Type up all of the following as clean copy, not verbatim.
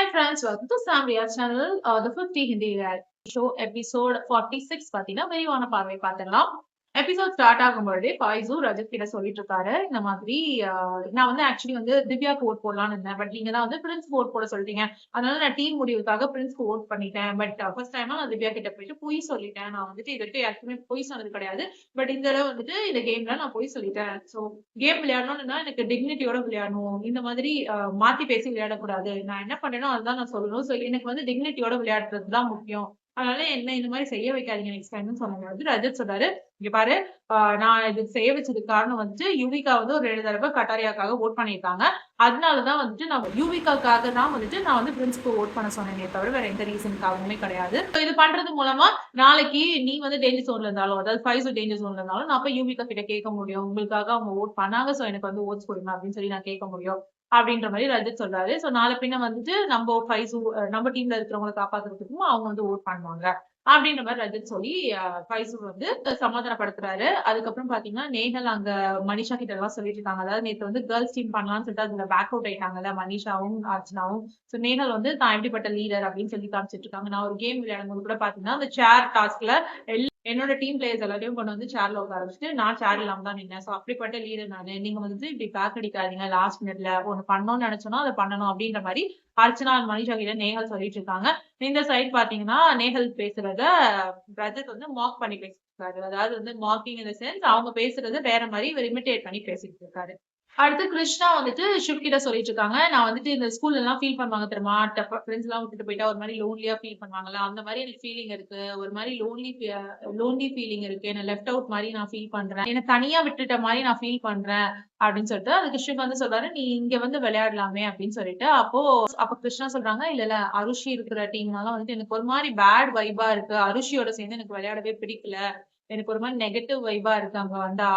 Hi friends, welcome to Samriya channel, the 50 Hindi reality show episode 46 பாத்தீங்கன்னா விரிவான பார்வை பார்த்திடலாம். Episode start ஆகும்போது ஃபைசு ரஜத் கிட்ட சொல்லிட்டு இருக்காரு இந்த மாதிரி நான் வந்து ஆக்சுவலி வந்து திவ்யாக்கு ஓட் போடலாம்னு இருந்தேன். பட் நீங்க தான் வந்து பிரின்ஸ் ஓட் போட சொல்லிட்டீங்க. அதனால நான் டீம் முடிவுக்காக பிரின்ஸ்க்கு ஓட் பண்ணிட்டேன். பட் ஃபர்ஸ்ட் டைமா நான் திவ்யா கிட்ட போயிட்டு பொய் சொல்லிட்டேன். நான் வந்துட்டு இது வரைக்கும் யாருக்குமே பொய் சொன்னது கிடையாது. பட் இந்த தடவை வந்துட்டு இந்த கேம்ல நான் பொய் சொல்லிட்டேன். ஸோ கேம் விளையாடணும்னா எனக்கு டிக்னிட்டியோட விளையாடணும். இந்த மாதிரி மாத்தி பேசி விளையாடக்கூடாது. நான் என்ன பண்ணேனோ அதுதான் நான் சொல்லணும். ஸோ எனக்கு வந்து டிக்னிட்டியோட விளையாடுறது தான் முக்கியம். அதனால என்ன இந்த மாதிரி செய்ய வைக்காதீங்க நெக்ஸ்ட் டைம்னு சொன்னது ரஜத் சொல்றாரு. இங்க பாரு, நான் இது செய்ய வச்சதுக்கு காரணம் வந்துட்டு யுவிகா வந்து ஒரு 2 தடவை கட்டாரியாக்காக ஓட் பண்ணியிருக்காங்க. அதனாலதான் வந்துட்டு நான் யுவிகாக்காக தான் வந்துட்டு நான் வந்து பிரின்ஸ்க்கு ஓட் பண்ண சொன்னேனே தவிர வேற எந்த ரீசனுக்காகவுமே கிடையாது. இது பண்றது மூலமா நாளைக்கு நீ வந்து டேஞ்சர் ஜோன்ல இருந்தாலும், அதாவது ஃபைசு டேஞ்சர் ஜோன்ல இருந்தாலும் நான் போய் யுவிகா கிட்ட கேட்க முடியும். உங்களுக்காக அவங்க ஓட் பண்ணாங்க, சோ எனக்கு வந்து ஓட்ஸ் கொடுங்க அப்படின்னு சொல்லி நான் கேட்க முடியும் அப்படின்ற மாதிரி ரஜத் சொல்றாரு. சோ நாளை பின்ன வந்துட்டு நம்ம ஃபைசு நம்ம டீம்ல இருக்கிறவங்களை காப்பாத்துறதுக்கும் அவங்க வந்து ஓட் பண்ணுவாங்க அப்படின்ற மாதிரி ரஜத் சொல்லி ஃபைசு வந்து சமாதானப்படுத்துறாரு. அதுக்கப்புறம் பாத்தீங்கன்னா நேஹல் அங்க மனிஷா கிட்ட எல்லாம் சொல்லிட்டு இருக்காங்க. அதாவது நேற்று வந்து கேர்ள்ஸ் டீம் பண்ணலாம்னு சொல்லிட்டு அதுல பேக் அவுட் ஆயிட்டாங்கல்ல மனிஷாவும் அர்ச்சனாவும். சோ நேஹல் வந்து தான் எப்படிப்பட்ட லீடர் அப்படின்னு சொல்லி காமிச்சிட்டு இருக்காங்க. நான் ஒரு கேம் விளையாடும் போது கூட பாத்தீங்கன்னா அந்த சேர் டாஸ்க்ல என்னோட டீம் பிளேயர்ஸ் எல்லாத்தையும் கொண்டு வந்து சேர்ல உட்கார வச்சுட்டு நான் சேர் இல்லாம தான் நின்னேன். சோ அப்படிப்பட்ட லீடர் நானு. நீங்க வந்து இப்படி பேக் அடிக்காதீங்க. லாஸ்ட் மினிட்ல ஒண்ணு பண்ணணும்னு நினைச்சோம்னா அதை பண்ணணும் அப்படின்ற மாதிரி அர்ச்சனா மனிஷா கிட்ட நேஹல் சொல்லிட்டு இருக்காங்க. இந்த சைட் பாத்தீங்கன்னா நேஹல் பேசுறத ரஜத் வந்து மார்க் பண்ணி பேசிட்டு இருக்காரு. அதாவது வந்து மார்க்கிங் இன் தி சென்ஸ் அவங்க பேசுறத வேற மாதிரி இவர் இமிட்டேட் பண்ணி பேசிட்டு இருக்காரு. அடுத்து கிருஷ்ணா வந்துட்டு ஷிவ் கிட்ட சொல்லிட்டு இருக்காங்க. நான் வந்துட்டு இந்த ஸ்கூல்ல எல்லாம் ஃபீல் பண்ணுவாங்க தெரியுமா, ஃப்ரெண்ட்ஸ் எல்லாம் விட்டுட்டு போயிட்டா ஒரு மாதிரி லோன்லியா ஃபீல் பண்ணுவாங்கல்ல, அந்த மாதிரி எனக்கு ஃபீலிங் இருக்கு. ஒரு மாதிரி லோன்லி ஃபீலிங் இருக்கு. என்ன லெஃப்ட் அவுட் மாதிரி நான் ஃபீல் பண்றேன். என்ன தனியா விட்டுட்ட மாதிரி நான் ஃபீல் பண்றேன் அப்படின்னு சொல்லிட்டு அதுக்கு ஷிவ் வந்து சொல்றாரு, நீ இங்க வந்து விளையாடலாமே அப்படின்னு சொல்லிட்டு. அப்ப கிருஷ்ணா சொல்றாங்க, இல்ல அருஷி இருக்கிற டீம்னால வந்துட்டு எனக்கு ஒரு மாதிரி பேட் வைபா இருக்கு. அருஷியோட சேர்ந்து எனக்கு விளையாடவே பிடிக்கல. எனக்கு ஒரு மாதிரி நெகட்டிவ் வைபா இருக்கு அங்க வந்தா.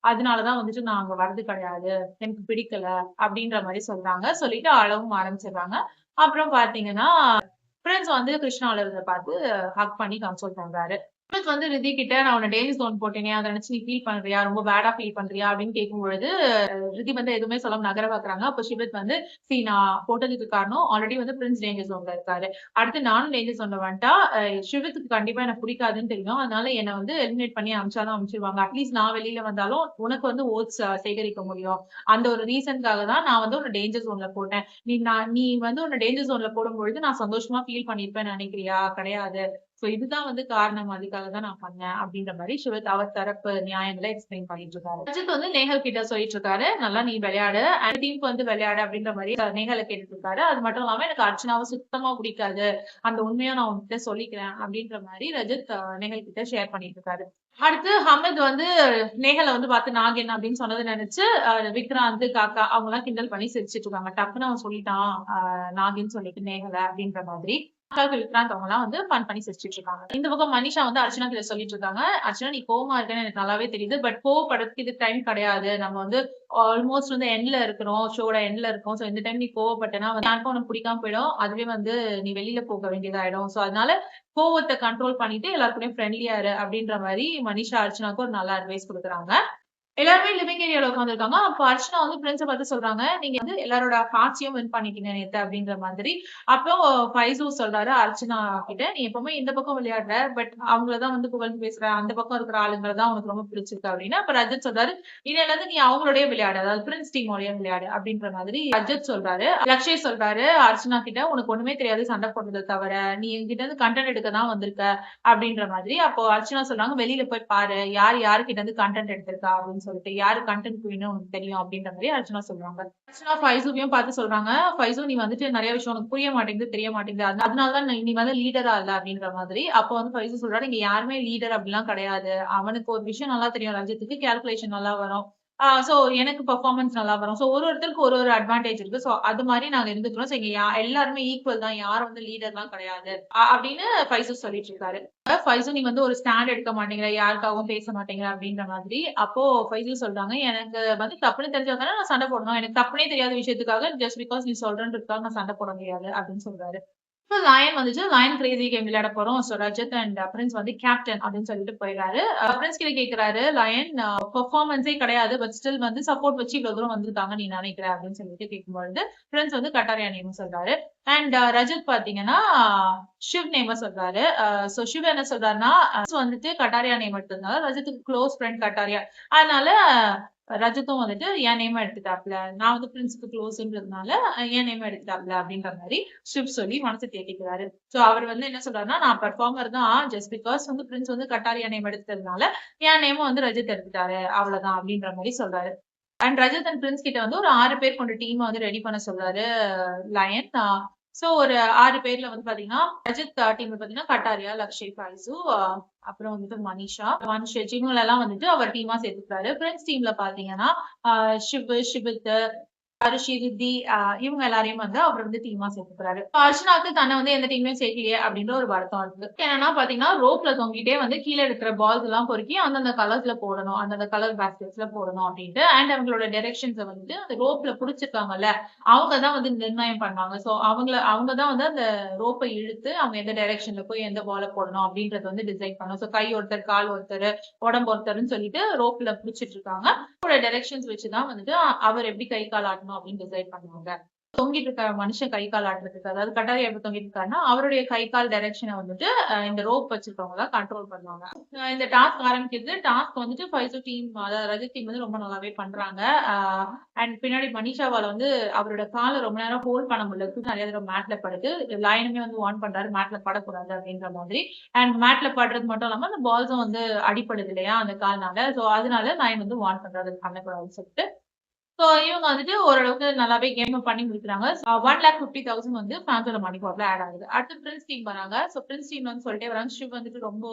அதனாலதான் வந்துட்டு நான் அங்க வர்றது கிடையாது. எனக்கு பிடிக்கல அப்படின்ற மாதிரி சொல்றாங்க. சொல்லிட்டு அழவும் ஆரம்பிச்சிடுறாங்க. அப்புறம் பாத்தீங்கன்னா பிரின்ஸ் வந்து கிருஷ்ணா அழுறத பார்த்து ஹக் பண்ணி கன்சோல் பண்றாரு. பிரின்ஸ் வந்து ரிதி கிட்ட நான் உன்னை டேஞ்சர் ஜோன் போட்டேனே அதை நினைச்சு நீ ஃபீல் பண்றியா, ரொம்ப பேடா ஃபீல் பண்றியா அப்படின்னு கேட்கும் பொழுது ரிதி வந்து எதுவுமே சொல்லாம நகர பாக்குறாங்க. அப்போ சிவத் வந்து நான் போட்டதுக்கு காரணம் ஆல்ரெடி வந்து பிரின்ஸ் டேஞ்சர் ஜோன்ல இருக்காரு. அடுத்து நானும் டேஞ்சர் ஜோன்ல வந்துட்டா சிவத்துக்கு கண்டிப்பா எனக்கு பிடிக்காதுன்னு தெரியும். அதனால என்னை வந்து எலிமினேட் பண்ணி அமிச்சாதான் அமிச்சிருவாங்க. அட்லீஸ்ட் நான் வெளியில வந்தாலும் உனக்கு வந்து ஓட்ஸ் சேகரிக்க முடியும். அந்த ஒரு ரீசனுக்காக தான் நான் வந்து ஒரு டேஞ்சர் ஜோன்ல போட்டேன். நீ வந்து உன்னை டேஞ்சர் ஜோன்ல போடும்பொழுது நான் சந்தோஷமா ஃபீல் பண்ணிருப்பேன்னு நினைக்கிறியா? கிடையாது. சோ இதுதான் வந்து காரணம். அதுக்காக தான் நான் பண்ணேன் அப்படின்ற மாதிரி சிவத் அவர் தரப்பு நியாயங்களை எக்ஸ்பிளைன் பண்ணிட்டு இருக்காரு. ரஜித் வந்து நேஹல் கிட்ட சொல்லிட்டு இருக்காரு, நல்லா நீ விளையாடு, அந்த டீமுக்கு வந்து விளையாடு அப்படின்ற மாதிரி நேஹலை கேட்டுட்டு இருக்காரு. அது மட்டும் இல்லாம எனக்கு அர்ச்சனாவை சுத்தமா பிடிக்காது, அந்த உண்மையா நான் உங்ககிட்ட சொல்லிக்கிறேன் அப்படின்ற மாதிரி ரஜித் நேஹல் கிட்ட ஷேர் பண்ணிட்டு இருக்காரு. அடுத்து ஹமத் வந்து நேஹலை வந்து பார்த்து நாகேன் அப்படின்னு சொன்னதை நினைச்சு விக்ராந்த் காக்கா அவங்க எல்லாம் கிண்டல் பண்ணி சிரிச்சிட்டு இருக்காங்க. டக்குன்னு அவன் சொல்லிட்டான் நாகின்னு சொல்லிட்டு நேஹலை அப்படின்ற மாதிரி விக்ராந்த் அவங்க எல்லாம் வந்து ஃபன் பண்ணி சிரிச்சிட்டு இருக்காங்க. இந்த பக்கம் மனிஷா வந்து அர்ச்சனா கிட்ட சொல்லிட்டு இருக்காங்க, அர்ச்சனா நீ கோவமா இருக்கேன்னு எனக்கு நல்லாவே தெரியுது. பட் கோவப்படுறதுக்கு இது டைம் கிடையாது. நம்ம வந்து ஆல்மோஸ்ட் வந்து எண்ட்ல இருக்கிறோம், ஷோட எண்ட்ல இருக்கோம். சோ இந்த டைம் நீ கோவப்பட்டனா யாருக்கும் உனக்கு பிடிக்காம போயிடும். அதுவே வந்து நீ வெளியில போக வேண்டியதாயிடும். சோ அதனால கோவத்தை கண்ட்ரோல் பண்ணிட்டு எல்லாருக்கூடயும் ஃப்ரெண்ட்லியா இரு அப்படின்ற மாதிரி மனிஷா அர்ச்சனாக்கு ஒரு நல்ல அட்வைஸ் கொடுக்குறாங்க. எல்லாருமே லிவிங் ஏரியால உட்காந்துருக்காங்க. அப்ப அர்ச்சனா வந்து பிரின்ஸ பார்த்து சொல்றாங்க, நீங்க வந்து எல்லாரோட ஹார்ட்ஸையும் வின் பண்ணிட்டீங்க நேத்து அப்படின்ற மாதிரி. அப்போ ஃபைசு சொல்றாரு அர்ச்சனா கிட்ட, நீ எப்பவுமே இந்த பக்கம் விளையாடுற, பட் அவங்களதான் வந்து புகழ்ந்து பேசுற, அந்த பக்கம் இருக்கிற ஆளுங்களை தான் உனக்கு ரொம்ப பிடிச்சிருக்கு அப்படின்னு. அப்ப ரஜத் சொல்றாரு, இதுல இருந்து நீ அவங்களோடய விளையாடு, அதாவது பிரின்ஸ் டீமோடய விளையாடு அப்படின்ற மாதிரி ரஜத் சொல்றாரு. லக்ஷய் சொல்றாரு அர்ச்சனா கிட்ட, உனக்கு ஒண்ணுமே தெரியாது சண்டை போடுறதை தவிர, நீ என்கிட்ட இருந்து கண்டென்ட் எடுக்க தான் வந்திருக்க அப்படின்ற மாதிரி. அப்போ அர்ச்சனா சொல்றாங்க, வெளியில போய் பாரு யார் யாருக்கிட்ட இருந்து கண்டென்ட் எடுத்திருக்கா அப்படின்னு சொல்லிட்டு, யாரு கண்டென்ட் குயின்னு உனக்கு தெரியும் அப்படின்ற மாதிரி அர்ச்சனா சொல்றாங்க. அர்ச்சனா ஃபைசுவையும் பார்த்து சொல்றாங்க, ஃபைசு நீ வந்துட்டு நிறைய விஷயம் உனக்கு புரிய மாட்டேங்குது, தெரிய மாட்டேங்குது, அதனாலதான் நீ வந்து லீடரா இல்ல அப்படின்ற மாதிரி. அப்போ வந்து ஃபைசு சொல்றாரு, இங்க யாருமே லீடர் அப்படிலாம் கிடையாது. அவனுக்கு ஒரு விஷயம் நல்லா தெரியும், ரஞ்சித்துக்கு கால்குலேஷன் நல்லா வரும். சோ எனக்கு பெர்ஃபார்மன்ஸ் நல்லா வரும். சோ ஒருத்தருக்கு ஒரு அட்வான்டேஜ் இருக்கு. சோ அது மாதிரி நாங்க இருந்துக்கிறோம். சோ இங்க எல்லாருமே ஈக்குவல் தான், யாரும் வந்து லீடர்லாம் கிடையாது அப்படின்னு ஃபைசு சொல்லிட்டு இருக்காரு. ஃபைசு நீ வந்து ஒரு ஸ்டாண்ட் எடுக்க மாட்டேங்கிற, யாருக்காகவும் பேச மாட்டேங்கிற அப்படின்ற மாதிரி. அப்போ ஃபைசு சொல்றாங்க, எனக்கு வந்து தப்புன்னு தெரிஞ்சவங்க நான் சண்டை போடணும். எனக்கு தப்புனே தெரியாத விஷயத்துக்காக ஜஸ்ட் பிகாஸ் நீ சொல்றேன்றதுக்காக நான் சண்டை போட முடியாது அப்படின்னு சொல்றாரு. லயன் வந்துட்டு லயன் கிரேசி கேம் விளையாட போறோம். ஸோ ரஜத் அண்ட் பிரின்ஸ் வந்து கேப்டன் அப்படின்னு சொல்லிட்டு போயிடுறாரு. பிரின்ஸ் கிட்ட கேட்கிறாரு லயன், பெர்ஃபார்மன்ஸே கிடையாது பட் ஸ்டில் வந்து சப்போர்ட் வச்சு இவ்வளவு தூரம் வந்திருக்காங்க நீ நினைக்கிற அப்படின்னு சொல்லிட்டு கேட்கும்பொழுது பிரின்ஸ் வந்து கட்டாரியா நேம் சொல்றாரு. அண்ட் ரஜத் பாத்தீங்கன்னா ஷிவ் நேம சொல்றாரு. ஸோ ஷிவ் என்ன சொல்றாருன்னா வந்துட்டு கட்டாரியா நேம் எடுத்ததுனால ரஜத்துக்கு க்ளோஸ் ஃப்ரெண்ட் கட்டாரியா, அதனால ரஜத்தும் வந்துட்டு என் நேம் எடுத்துட்டாப்ல, நான் வந்து பிரின்ஸுக்கு க்ளோஸ்ன்றதுனால என் நேம் எடுத்துட்டாப்ல அப்படின்ற மாதிரி ஷிவ் சொல்லி மனசை தேட்டிக்கிறாரு. சோ அவர் வந்து என்ன சொல்றாருன்னா நான் பெர்ஃபார்மர் தான், ஜஸ்ட் பிகாஸ் வந்து பிரின்ஸ் வந்து கட்டாரியா நேம் எடுத்ததுனால என் நேமும் வந்து ரஜத் எடுத்துட்டாரு அவ்வளவுதான் அப்படின்ற மாதிரி சொல்றாரு. அண்ட் ரஜத் அண்ட் பிரின்ஸ் கிட்ட வந்து ஒரு 6 பேர் கொண்ட டீம் வந்து ரெடி பண்ண சொல்றாரு லயன். சோ ஒரு 6 பேர்ல வந்து பாத்தீங்கன்னா ரஜத் டீம்ல பாத்தீங்கன்னா கட்டாரியா, லக்ஷய், ஃபைசு, அப்புறம் வந்துட்டு மனிஷா, வன்ஷேஜ் இவங்க எல்லாம் வந்துட்டு அவர் டீமா சேர்த்துக்கிறாரு. பிரின்ஸ் டீம்ல பாத்தீங்கன்னா ஷிவ், ஷிபித், அரிஷி, ரித்தி இவங்க எல்லாரையும் வந்து அவர் வந்து டீமா சேர்த்துக்கிறாரு. அர்ச்சனாக்கு தன்னை வந்து எந்த டீம்லயும் சேர்க்கலையே அப்படின்ற ஒரு வருத்தம் இருக்கு. என்னன்னா பாத்தீங்கன்னா ரோப்ல தொங்கிட்டே வந்து கீழே இருக்கிற பால்ஸ் எல்லாம் பொறுக்கி அந்தந்த கலர்ஸ்ல போடணும், அந்தந்த கலர் பேஸ்கெட்ஸ்ல போடணும் அப்படின்ட்டு. அண்ட் அவங்களோட டைரக்ஷன்ஸ் வந்து அந்த ரோப்ல புடிச்சிருக்காங்கல்ல அவங்கதான் வந்து நிர்ணயம் பண்ணுவாங்க. சோ அவங்கதான் வந்து அந்த ரோப்பை இழுத்து அவங்க எந்த டைரக்ஷன்ல போய் எந்த பால போடணும் அப்படின்றது வந்து டிசைட் பண்ணும். சோ கை ஒருத்தர், கால் ஒருத்தர், உடம்பு ஒருத்தர்னு சொல்லிட்டு ரோப்ல புடிச்சிட்டு இருக்காங்க. அவரோட டைரக்ஷன்ஸ் வச்சுதான் வந்துட்டு அவர் எப்படி கை கால் ஆட்டணும் அப்படின்னு டிசைட் பண்ணுவாங்க. தொங்கிட்டு இருக்க மனுஷன் கை கால் ஆட்டுறதுக்கு, அதாவது கட்டாரியா எப்படி தொங்கிட்டு இருக்காருன்னா அவருடைய கை கால் டைரக்ஷனை வந்துட்டு இந்த ரோப் வச்சிருக்கவங்க தான் கண்ட்ரோல் பண்ணுவாங்க. இந்த டாஸ்க் ஆரம்பிக்கிறது. டாஸ்க் வந்துட்டு ஃபைசு டீம், அதாவது ரஜத் டீம் வந்து ரொம்ப நல்லாவே பண்றாங்க. அண்ட் பின்னாடி மனிஷாவால வந்து அவரோட காலை ரொம்ப நேரம் ஹோல்ட் பண்ண முடியல, நிறைய தடவை மேட்ல படுத்து லயனுமே வந்து வார்ன் பண்றாரு மேட்ல படக்கூடாது அப்படின்ற மாதிரி. அண்ட் மேட்ல படுறது மட்டும் இல்லாம அந்த பால்ஸும் வந்து அடிப்படுது இல்லையா அந்த கால்னால, சோ அதனால லயன் வந்து வார்ன் பண்றாரு பண்ணக்கூடாதுன்னு சொல்லிட்டு. சோ இவங்க வந்துட்டு ஓரளவுக்கு நல்லாவே கேம் பண்ணி முடிக்கிறாங்க. 1,50,000 வந்து ஃபேன்ஸோட மணி பாட்ல ஆட் ஆகுது. அடுத்து பிரின்ஸ் டீம் வராங்க. சோ பிரின்ஸ் டீம் வந்து சொல்லிட்டே வராங்க ஷிவ் வந்துட்டு ரொம்ப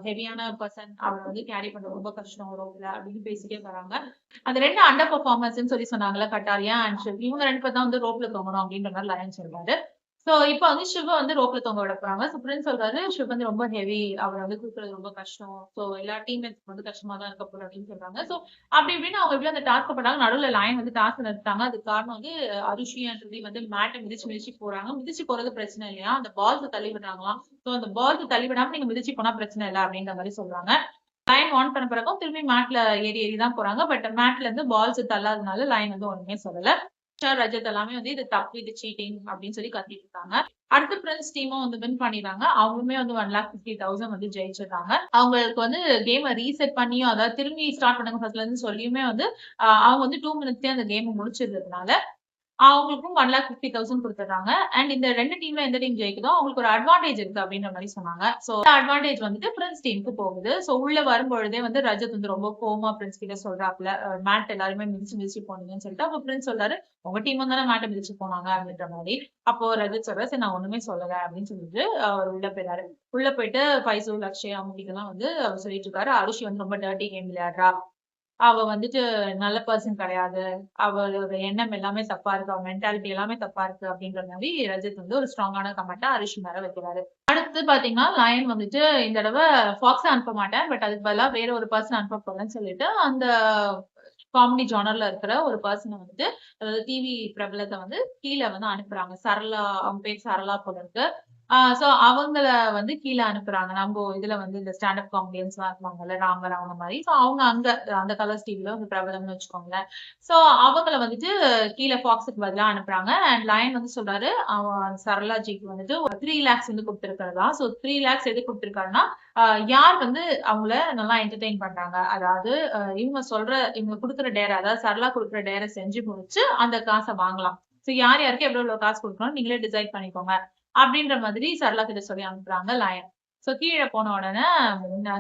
ஹெவியான பர்சன், அவர் வந்து கேரி பண்றது ரொம்ப கஷ்டம் ரோப்ல அப்படின்னு பேசிட்டே வராங்க. அந்த 2 அண்டர் பெர்ஃபார்மன்ஸ் சொல்லி சொன்னாங்கல்ல கட்டாரியா அண்ட் ஷிவ், இவங்க 2 பேர் தான் வந்து ரோப்ல தொங்கணும் அப்படின்ற மாதிரி லயன் சொல்றாரு. சோ இப்ப வந்து ஷிவ வந்து ரோப்ல தொங்க விட போறாங்க. சோ பிரின்ஸ் சொல்றாரு ஷிவ் வந்து ரொம்ப ஹெவி, அவர் வந்து தூக்குறது ரொம்ப கஷ்டம், சோ எல்லா டீம்மேட்ஸ் வந்து கஷ்டமா தான் இருக்க போகுது அப்படின்னு சொல்றாங்க. சோ அப்படி இப்படின்னு அவங்க எப்படி அந்த டாஸ்க் பண்ணாங்க. நடுவுல லயன் வந்து டாஸ்க் நடத்தாங்க. அதுக்கு காரணம் வந்து அருஷி அண்ட் ரிதி வந்து மேட்டை மிதிச்சு மிதிச்சு போறாங்க. மிதிச்சு போறது பிரச்சனை இல்லையா, அந்த பால்ஸ் தள்ளி விடுறாங்களாம். சோ அந்த பால்ஸ் தள்ளி விடாம நீங்க மிதிச்சு போனா பிரச்சனை இல்லை அப்படின்ற மாதிரி சொல்றாங்க. லைன் ஆன் பண்ண பிறகும் திரும்பி மேட்ல ஏறி ஏறி தான் போறாங்க. பட் மேட்ல இருந்து பால்ஸ் தள்ளாதனால லைன் வந்து ஒண்ணுமே சொல்லல. ரஜத் எல்லாமே வந்து இது தப்பு, இது சீட்டிங் அப்படின்னு சொல்லி கத்திட்டு இருக்காங்க. அடுத்த பிரின்ஸ் டீமும் வந்து வின் பண்ணிடுறாங்க. அவங்களுமே வந்து 1,50,000 வந்து ஜெயிச்சிருக்காங்க. அவங்களுக்கு வந்து கேமை ரீசெட் பண்ணியும், அதாவது திரும்பி ஸ்டார்ட் பண்ணுங்க ஃபர்ஸ்ட்ல இருந்து சொல்லியுமே வந்து அவங்க வந்து 2 மினிட்ஸ்லயே அந்த கேம் முடிச்சிருந்ததுனால அவங்களுக்கும் 1,50,000 குடுத்துடுறாங்க. அண்ட் இந்த 2 டீம்ல எந்த டீம் ஜெயிக்குதோ அவங்களுக்கு ஒரு அட்வான்டேஜ் இருக்கு அப்படின்ற மாதிரி சொன்னாங்க. சோ அட்வான்டேஜ் வந்துட்டு பிரின்ஸ் டீமுக்கு போகுது. சோ உள்ள வரும்பொழுதே வந்து ரஜத் வந்து ரொம்ப கோவமா பிரின்ஸ் கிட்ட சொல்றாப்ல, மேட் எல்லாருமே மிதிச்சு மிதிச்சு போனீங்கன்னு சொல்லிட்டு. அப்ப பிரின்ஸ் சொல்றாரு உங்க டீம் தானே மேட்டை மிதிச்சு போனாங்க அப்படின்ற மாதிரி. அப்போ ரஜத் சொல்ற சரி நான் ஒண்ணுமே சொல்லல அப்படின்னு சொல்லிட்டு அவர் உள்ள போயிறாரு. உள்ள போயிட்டு ஃபைசு, லக்ஷய் அவங்க கிட்டலாம் வந்து அவர் சொல்லிட்டு இருக்காரு அருஷி வந்து ரொம்ப டர்ட்டி கேம் விளையாடுறா, அவ வந்துட்டு நல்ல பர்சன் கிடையாது, அவளோட எண்ணம் எல்லாமே தப்பா இருக்கு, அவ மென்டாலிட்டி எல்லாமே தப்பா இருக்கு அப்படின்ற மாதிரி ரஜத் வந்து ஒரு ஸ்ட்ராங்கான கமெண்டா அரிஷி மேல வைக்கிறாரு. அடுத்து பாத்தீங்கன்னா லயன் வந்துட்டு இந்த தடவை ஃபாக்ஸ் அனுப்ப மாட்டேன் பட் அதுக்கு பதிலா வேற ஒரு பர்சன் அனுப்ப போறேன்னு சொல்லிட்டு அந்த காமெடி ஜானர்ல இருக்கிற ஒரு பர்சனை வந்துட்டு, அதாவது டிவி பிரபலத்தை வந்து கீழே வந்து அனுப்புறாங்க. சரளா, அவங்க பேர் சரளா போல இருக்கு. சோ அவங்கள வந்து கீழ அனுப்புறாங்க. நம்ம இதுல வந்து இந்த ஸ்டாண்ட் அப் காமெடியன்ஸ் எல்லாம் இருப்பாங்கல்ல ராமர் அவங்க மாதிரி. சோ அவங்க அங்க அந்த கலர்ஸ் டிவில வந்து பிரபலம்னு வச்சுக்கோங்களேன். சோ அவங்கள வந்துட்டு கீழ ஃபாக்ஸுக்கு பதிலா அனுப்புறாங்க. அண்ட் லயன் வந்து சொல்றாரு அவன் சரளாஜிக்கு வந்துட்டு 3 lakhs வந்து கொடுத்திருக்கிறதா. சோ 3 lakhs எது கொடுத்திருக்காருன்னா யார் வந்து அவங்கள நல்லா என்டர்டெயின் பண்றாங்க, அதாவது இவங்க கொடுக்குற டேரை, அதாவது சரளா கொடுக்குற டேரை செஞ்சு முடிச்சு அந்த காசை வாங்கலாம். சோ யார் யாருக்கு எவ்வளவு காசு கொடுக்கணும் நீங்களே டிசைட் பண்ணிக்கோங்க அப்படின்ற மாதிரி சரளா கிட்ட சொல்லி அனுப்புறாங்க லயன். சோ கீழே போன உடனே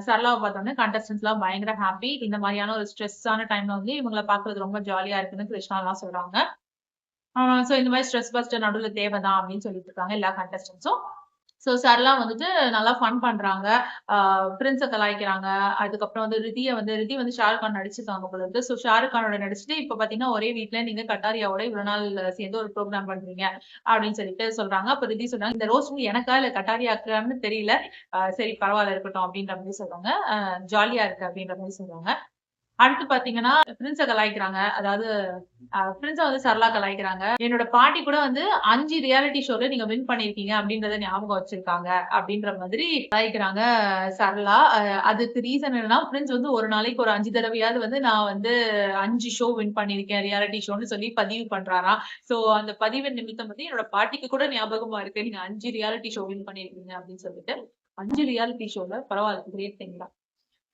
சரளாவை பார்த்தோன்னே கண்டஸ்டன்ஸ் எல்லாம் பயங்கர ஹாப்பி. இந்த மாதிரியான ஒரு ஸ்ட்ரெஸ்ஸான டைம்ல வந்து இவங்களை பாக்குறது ரொம்ப ஜாலியா இருக்குன்னு கிருஷ்ணா எல்லாம் சொல்றாங்க. சோ இந்த மாதிரி ஸ்ட்ரெஸ் பஸ்டர் நடுவுல தேவைதான் அப்படின்னு சொல்லிட்டு இருக்காங்க எல்லா கண்டஸ்டன்ஸும். சோ சரளா வந்துட்டு நல்லா ஃபன் பண்றாங்க. பிரின்ஸ கலாய்க்கிறாங்க. அதுக்கப்புறம் வந்து ரிதி வந்து ஷாருக் கான் நடிச்சிருக்காங்க போல இருக்கு. சோ ஷாருக் கானோட நடிச்சுட்டு இப்ப பாத்தீங்கன்னா ஒரே வீட்டுல நீங்க கட்டாரியாவோட இவ்வளவு நாள் சேர்ந்து ஒரு ப்ரோக்ராம் பண்றீங்க அப்படின்னு சொல்லிட்டு சொல்றாங்க. அப்ப ரிதி சொல்றாங்க இந்த ரோஸ் எனக்கா இல்ல கட்டாரியாக்குறான்னு தெரியல, சரி பரவாயில்ல இருக்கட்டும் அப்படின்ற மாதிரி சொல்றாங்க. ஜாலியா இருக்கு அப்படின்ற மாதிரி சொல்றாங்க. அடுத்து பாத்தீங்கன்னா பிரின்ஸ கலாய்க்கிறாங்க. அதாவது பிரின்ஸ வந்து சரளா கலாய்க்கிறாங்க. என்னோட பாட்டி கூட வந்து 5 ரியாலிட்டி ஷோல நீங்க வின் பண்ணியிருக்கீங்க அப்படின்றத ஞாபகம் வச்சிருக்காங்க அப்படின்ற மாதிரி கலாய்க்கிறாங்க சரளா. அதுக்கு ரீசன் என்னன்னா பிரின்ஸ் வந்து ஒரு நாளைக்கு ஒரு 5 தடவையாவது வந்து நான் வந்து 5 ஷோ வின் பண்ணியிருக்கேன் ரியாலிட்டி ஷோன்னு சொல்லி பதிவு பண்றாராம். சோ அந்த பதிவின் நிமித்தம் வந்து என்னோட பாட்டிக்கு கூட ஞாபகமா இருக்கு. நீங்க 5 ரியாலிட்டி ஷோ வின் பண்ணியிருக்கீங்க அப்படின்னு சொல்லிட்டு 5 ரியாலிட்டி ஷோல பரவாயில்ல கிரேட் திங் தான்.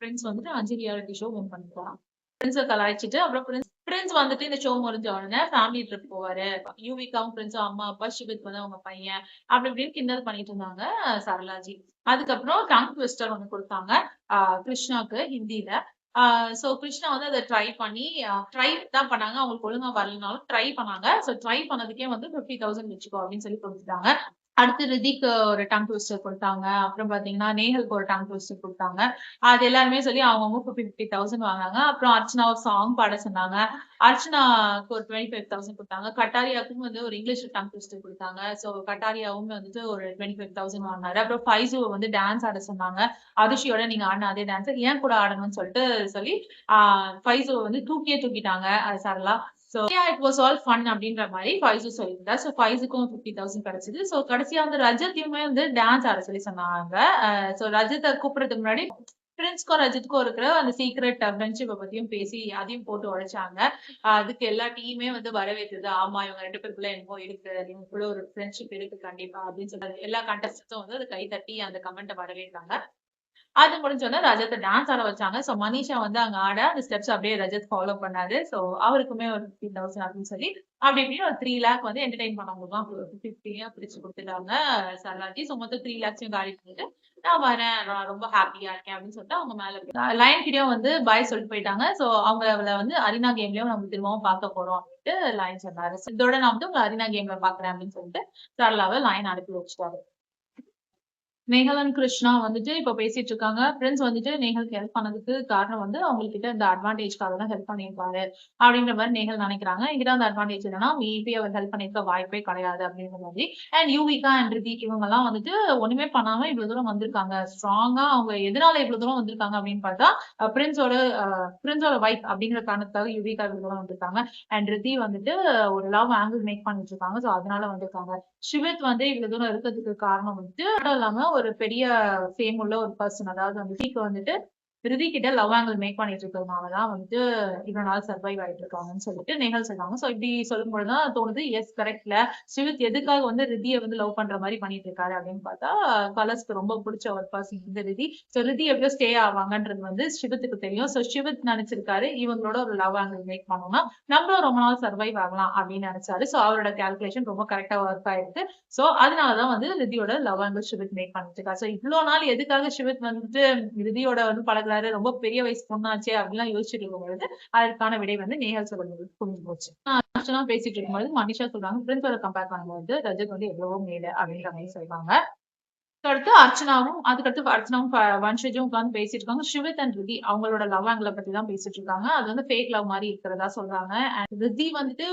பிரின்ஸ் வந்துட்டு 5 ரியாலிட்டி ஷோ வின் பண்ணிருக்கான். பிரின்ஸ கலாய்ச்சிட்டு அப்புறம் பிரின்ஸ் வந்துட்டு இந்த ஷோ முடிஞ்ச உடனே ஃபேமிலி ட்ரிப் போவாரு. யூவிகாவும் பிரின்ஸும் அம்மா அப்பா, சிவித் வந்து அவங்க பையன் அப்படி இப்படின்னு கிண்டல் பண்ணிட்டு இருந்தாங்க சரளாஜி. அதுக்கப்புறம் டங் ட்விஸ்டர் ஒண்ணு கொடுத்தாங்க கிருஷ்ணாக்கு ஹிந்தில. சோ கிருஷ்ணா வந்து அதை ட்ரை தான் பண்ணாங்க. அவங்களுக்கு ஒழுங்கா வரலனாலும் ட்ரை பண்ணாங்க. சோ ட்ரை பண்ணதுக்கே வந்து 50,000 வச்சுக்கோ அப்படின்னு சொல்லி கொடுத்துட்டாங்க. அடுத்து ரிதிக்கு ஒரு டங் ட்விஸ்டர் கொடுத்தாங்க. அப்புறம் பாத்தீங்கன்னா நேஹலுக்கு ஒரு டங் ட்விஸ்டர் கொடுத்தாங்க. அது எல்லாருமே சொல்லி அவங்கவுங்க 50,000 வாங்கினாங்க. அப்புறம் அர்ச்சனா ஒரு சாங் பாட சொன்னாங்க. அர்ச்சனாக்கு ஒரு 25,000 கொடுத்தாங்க. கட்டாரியாவுக்கும் வந்து ஒரு இங்கிலீஷ் டங் ட்விஸ்டர் கொடுத்தாங்க. சோ கட்டாரியாவும் வந்துட்டு ஒரு 25,000 வாங்கினாரு. அப்புறம் ஃபைசு வந்து டான்ஸ் ஆட சொன்னாங்க. அதிஷியோட நீங்க ஆடின அதே டான்ஸ் ஏன் கூட ஆடணும்னு சொல்லி ஃபைசு வந்து தூக்கிட்டாங்க Sarala. So it was all fun அப்படின்ற மாதிரி ஃபைசு சொல்லியிருந்தா. சோ ஃபைசுக்கும் 50,000 கிடைச்சது. சோ கடைசியா வந்து ரஜத்தையுமே வந்து டான்ஸ் ஆட சொல்லி சொன்னாங்க. சோ ரஜத்தை கூப்பிடுறதுக்கு முன்னாடி பிரின்ஸ்க்கும் ரஜித்துக்கும் இருக்கிற அந்த சீக்ரெட் ஃப்ரெண்ட்ஷிப்பை பத்தியும் பேசி அதையும் போட்டு உடைச்சாங்க. அதுக்கு எல்லா டீமே வந்து வரவேற்றது. ஆமா இவங்க 2 பேருக்குள்ள என்னமோ இருக்கு, இவங்களுக்குள்ள ஒரு ஃப்ரெண்ட்ஷிப் இருக்கு கண்டிப்பா அப்படின்னு சொல்லி எல்லா கண்டஸ்டன்ஸும் வந்து அதை கை தட்டி அந்த கமெண்ட்டை வரவேற்றாங்க. அது முடிஞ்சோடனே ரஜத்தை டான்ஸ் ஆட வச்சாங்க. சோ மனிஷா வந்து அங்க ஆட அந்த ஸ்டெப்ஸ் அப்படியே ரஜத் ஃபாலோ பண்ணாரு. சோ அவருக்குமே ஒரு 15,000 அப்படின்னு சொல்லி அப்படி இப்படின்னு ஒரு 3 லேக் வந்து என்டர்டைன் பண்ணவங்களுக்கும் 50 பிரிச்சு கொடுத்துட்டாங்க சரளாஜி. சோ மொத்தம் 3 லேக்ஸையும் காலி பண்ணிட்டு நான் வரேன், நான் ரொம்ப ஹாப்பியா இருக்கேன் அப்படின்னு சொல்லிட்டு அவங்க மேல லைன் கிட்டயும் வந்து பாய் சொல்லிட்டு போயிட்டாங்க. சோ அவங்கள வந்து அரினா கேம்லயும் நம்ம திரும்பவும் பார்க்க போறோம் அப்படின்ட்டு லைன் சொன்னாரு. இதோட நான் வந்து உங்க அரினா கேம்ல பாக்குறேன் அப்படின்னு சொல்லிட்டு சரளாவை லைன் அனுப்பி வச்சுட்டாரு. நேஹல் அண்ட் கிருஷ்ணா வந்துட்டு இப்ப பேசிட்டு இருக்காங்க. பிரின்ஸ் வந்துட்டு நேஹலுக்கு ஹெல்ப் பண்ணதுக்கு காரணம் வந்து அவங்ககிட்ட இந்த அட்வான்டேஜ்க்காக தான் ஹெல்ப் பண்ணியிருப்பாரு அப்படின்ற மாதிரி நேஹல் நினைக்கிறாங்க. என்கிட்ட அந்த அட்வான்டேஜ் இல்லைன்னா மேபி அவர் ஹெல்ப் பண்ணிருக்க வாய்ப்பே கிடையாது அப்படின்ற மாதிரி. அண்ட் யூவிகா அண்ட் ரிதிக் இவங்க எல்லாம் வந்துட்டு ஒண்ணுமே பண்ணாம இவ்வளவு தூரம் வந்திருக்காங்க. ஸ்ட்ராங்கா அவங்க எதனால இவ்வளவு தூரம் வந்திருக்காங்க அப்படின்னு பார்த்தா பிரின்ஸோட வைஃப் அப்படிங்கிற காரணத்துக்காக யூவிகா இவ்வளவு தூரம் வந்திருக்காங்க. அண்ட் ரிதி வந்துட்டு ஒரு லவ் ஆங்கிள் மேக் பண்ணிட்டு இருக்காங்க. சோ அதனால வந்திருக்காங்க. சிவித் வந்து இவ்வளவு தூரம் இருக்கிறதுக்கு காரணம் வந்துட்டு மட்டும் இல்லாம ஒரு பெரிய ஃபேம் உள்ள ஒரு பர்சன். அதாவது வந்துட்டு ரிதி கிட்ட லவ் ஆங்கிள் மேக் பண்ணிட்டு இருக்கிறதுனாலதான் வந்துட்டு இவ்வளவு நாள் சர்வைவ் ஆயிட்டு இருக்காங்கன்னு சொல்லிட்டு நேஹல் சொல்றாங்க. சோ இப்படி சொல்லும்போதுதான் தோணுது எஸ் கரெக்ட்ல சிவித் எதுக்காக வந்து ரிதியை வந்து லவ் பண்ற மாதிரி பண்ணிட்டு இருக்காரு அப்படின்னு பார்த்தா கலர்ஸ்க்கு ரொம்ப பிடிச்ச ஒரு பர்சன் இந்த ரிதி. சோ ரிதி எப்படியோ ஸ்டே ஆவாங்கன்றது வந்து சிவத்துக்கு தெரியும். சோ சிவித் நினைச்சிருக்காரு இவங்களோட ஒரு லவ் ஆங்கிள் மேக் பண்ணோம்னா நம்மளும் ரொம்ப நாள் சர்வைவ் ஆகலாம் அப்படின்னு நினைச்சாரு. சோ அவரோட கால்குலேஷன் ரொம்ப கரெக்டா ஒர்க் ஆயிருக்கு. சோ அதனாலதான் வந்து ரிதியோட லவ் ஆங்கிள் சிவித் மேக் பண்ணிட்டு இருக்காரு. சோ இவ்வளவு நாள் எதுக்காக சிவித் வந்துட்டு ரிதியோட வந்து பழகுறாரு, ரொம்ப பெரிய வயசு பொண்ணாச்சே அப்படிலாம் யோசிச்சுட்டு இருக்கும்பொழுது அதற்கான விடை வந்து நேஹல் சொல்லும்போது புரிஞ்சு போச்சு. பேசிட்டு இருக்கும்போது மனிஷா சொல்றாங்க பிரின்ஸோட கம்பேர் பண்ணும்போது ரஜத் வந்து எவ்வளவோ மேல அப்படின்ற மாதிரி சொல்றாங்க. அதுக்கடுத்து அர்ச்சனாவும் வன்ஷஜும் உட்காந்து பேசிட்டு இருக்காங்க. சிவித் அண்ட் ரிதி அவங்களோட லவ் ஆங்கிள பத்தி தான் பேசிட்டு இருக்காங்க. அது வந்து ஃபேக் லவ் மாதிரி இருக்கிறதா சொல்றாங்க. அண்ட் ரிதி வந்துட்டு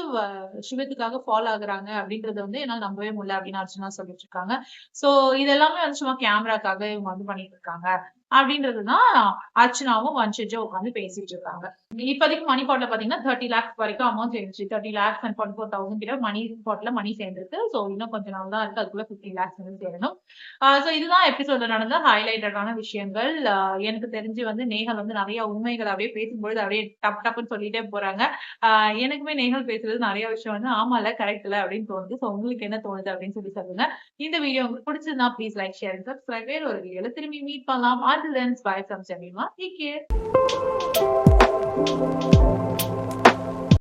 சிவித்துக்காக ஃபாலோ ஆகுறாங்க அப்படின்றத வந்து என்னால நம்பவே முடியல அப்படின்னு அர்ச்சனா சொல்லிட்டு இருக்காங்க. சோ இது எல்லாமே வந்து சும்மா கேமராக்காக இவங்க வந்து பண்ணிட்டு இருக்காங்க அப்படின்றதுதான் அர்ச்சனாவும் வன்ஷஜும் உட்காந்து பேசிட்டு இருக்காங்க. இப்போதைக்கு மணி பாட்ல பாத்தீங்கன்னா 30 lakhs வரைக்கும் அமௌண்ட் சேர்ந்துச்சு. 30 lakhs and 44,000 கிட்ட மணி பாட்ல மணி சேர்ந்துருக்கு. சோ இன்னும் கொஞ்ச நாள் தான் இருக்கு. அதுக்குள்ள 50 lakhs வந்து சேரணும். சோ இதுதான் எபிசோட்ல நடந்த ஹைலைட்டடான விஷயங்கள். எனக்கு தெரிஞ்சு வந்து நேஹல் வந்து நிறைய உண்மைகள் அப்படியே பேசும்பொழுது அப்படியே டப்புன்னு சொல்லிட்டே போறாங்க. எனக்குமே நேஹல் பேசுறது நிறைய விஷயம் வந்து ஆமால கரெக்ட்ல அப்படின்னு தோணுது. சோ உங்களுக்கு என்ன தோணுது அப்படின்னு சொல்லி சொல்லுங்க. இந்த வீடியோ உங்களுக்கு பிடிச்சதுன்னா please like share and subscribe. வேற ஒரு வீடியோல திரும்பி மீட் பண்ணலாம். Until then, bye from Jamima. Take care.